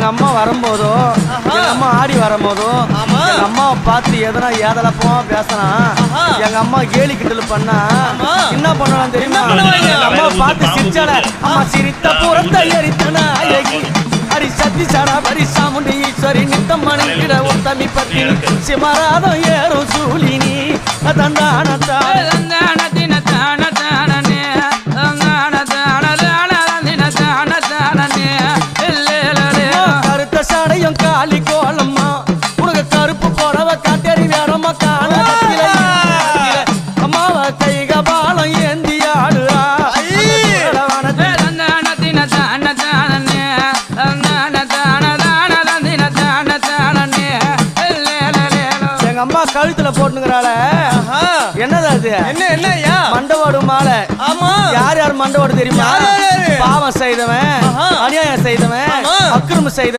அம்மா வரும்போதோ எங்க அம்மா ஆடி வரும்போதோ எங்க அம்மாவை பார்த்து எதனா ஏதலப்போமா பேசலாம். எங்க அம்மா கேலி கிண்டல் பண்ணா என்ன பண்ணலாம் தெரியுமா? எங்க அம்மாவை பார்த்து சிரிச்சால அம்மா சிரித்த புறத்தை எரித்தனா அரி சத்தி சாரா பரி சாமுண்டி ஈஸ்வரி நித்தம் மணிக்கிட உத்தமி பத்தி சிமராதம் ஏறும் சூலினி தந்தானத்தா கருத்த சாடையும் காலி கோலம்மா உனக்கு கருப்பு போடவ காட்டேறி வேறம்மா காண அம்மாவ கைக பாலம் ஏந்தி ஆடுறா. எங்க அம்மா கழுத்துல போட்டுங்கிறாள என்னது அது? என்ன மண்டவோடு மாலை. ஆமா, யார் யார் மண்டவோடு தெரியுமா? பாவம் செய்தவன், அநியாயம் செய்தவன், அக்கிரமம் செய்தவன்.